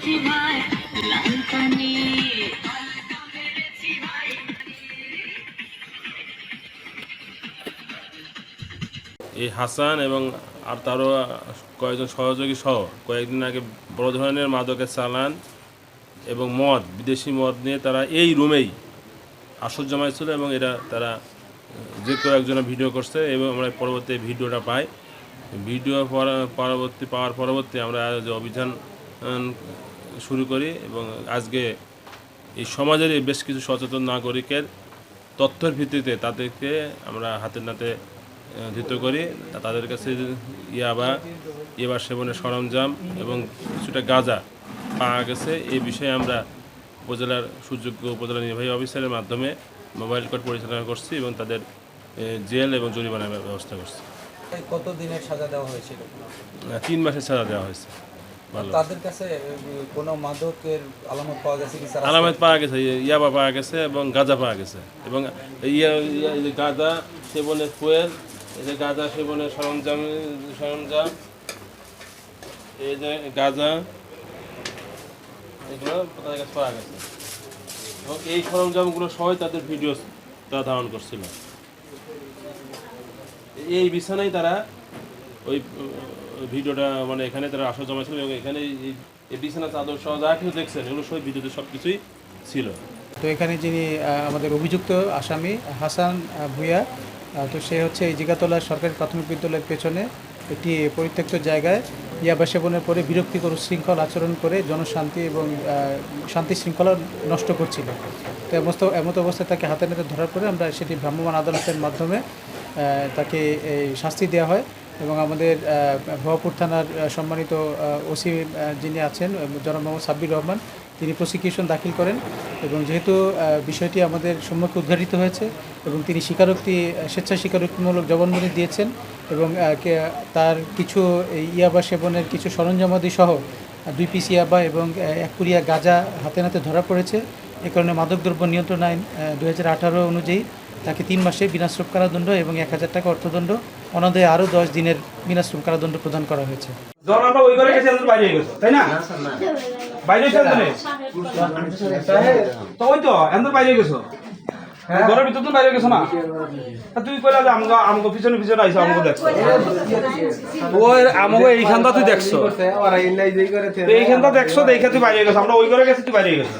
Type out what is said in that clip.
এই হাসান এবং আর তারও কয়েকজন সহযোগী সহ কয়েকদিন আগে বড় ধরনের মাদকের চালান এবং মদ, বিদেশি মদ নিয়ে তারা এই রুমেই আসর জমাইছিল এবং তারা যে কেউ একজনের ভিডিও করছে এবং আমরা পরবর্তী ভিডিওটা পাই। ভিডিও পাওয়ার পরবর্তী আমরা যে অভিযান শুরু করি এবং আজকে এই সমাজের বেশ কিছু সচেতন নাগরিকের তথ্যের ভিত্তিতে তাদেরকে আমরা হাতে নাতে ধৃত করি। তাদের কাছে ইয়াবা সেবনের সরঞ্জাম এবং কিছুটা গাঁজা পাওয়া গেছে। এই বিষয়ে আমরা উপজেলার সুযোগ্য উপজেলা নির্বাহী অফিসারের মাধ্যমে মোবাইল কোর্ট পরিচালনা করছি এবং তাদের জেল এবং জরিমানার ব্যবস্থা করছি। কত দিনের সাজা দেওয়া হয়েছিল? 3 মাসের সাজা দেওয়া হয়েছে। তাদের কাছে কোনো মাদকের আলামত পাওয়া গেছে কি? আলামত পাওয়া গেছে, ইয়াবা পাওয়া গেছে এবং গাঁজা পাওয়া গেছে এবং গাঁজা সেবনের ফুয়েল, এই যে গাঁজা সেবনের সরঞ্জাম, এই যে গাঁজা, এগুলো তাদের কাছে পাওয়া গেছে এবং এই সরঞ্জামগুলো সবাই তাদের ভিডিও তারা ধারণ করছিল। এই বিছানায় তারা ওই ভিডিওটা মানে এখানে তারা আসর জমাইছিল এবং এখানে এই বিছানা চাদর সহ যা কিছু দেখছেন এগুলো সব ভিডিওতে সব কিছুই ছিল। তো এখানে যিনি আমাদের অভিযুক্ত আসামি হাসান ভূঁইয়া, তো সে হচ্ছে এই জিগাতলা সরকারি প্রাথমিক বিদ্যালয়ের পেছনে একটি পরিত্যক্ত জায়গায় ইয়াবা সেবনের পরে বিরক্তিকর শৃঙ্খল আচরণ করে জনশান্তি এবং শান্তি শৃঙ্খলা নষ্ট করছিল। তো এমত অবস্থায় তাকে হাতে নাতে ধরার পরে আমরা সেটি ভ্রাম্যমাণ আদালতের মাধ্যমে তাকে শাস্তি দেওয়া হয় এবং আমাদের ভবাপুর থানার সম্মানিত ওসি যিনি আছেন জনাব মোহাম্মদ সাব্বির রহমান, তিনি প্রসিকিউশন দাখিল করেন এবং যেহেতু বিষয়টি আমাদের সম্মুখে উদ্ঘাটিত হয়েছে এবং তিনি স্বেচ্ছা স্বীকারোক্তিমূলক জবানবন্দি দিয়েছেন এবং তার কিছু ইয়াবা সেবনের কিছু সরঞ্জামাদি সহ 2 পিস ইয়াবা এবং 1 পুরিয়া গাঁজা হাতে নাতে ধরা পড়েছে। এ কারণে মাদকদ্রব্য নিয়ন্ত্রণ আইন 2018 অনুযায়ী তাকে 3 মাসের বিনাশ্রম কারাদণ্ড এবং 1000 টাকা অর্থদণ্ড, অনাদায়ে আরও 10 দিনের বিনাশ্রম কারাদণ্ড প্রদান করা হয়েছে। তাই না? বাইরে তো ওই তো এন্দর বাইরে গেছো, ঘরের ভিতর তো বাইরে গেছো না? তুই কইলা যে আমগো পিছনে আইছো, আমগো দেখছো, ওই আমগো এইখানটা তুই দেখছো, এইখানটা দেখছো, দেখে তুই বাইরে গেছো। আমরা ওই ঘরে গেছি, তুই বাইরে গেছো।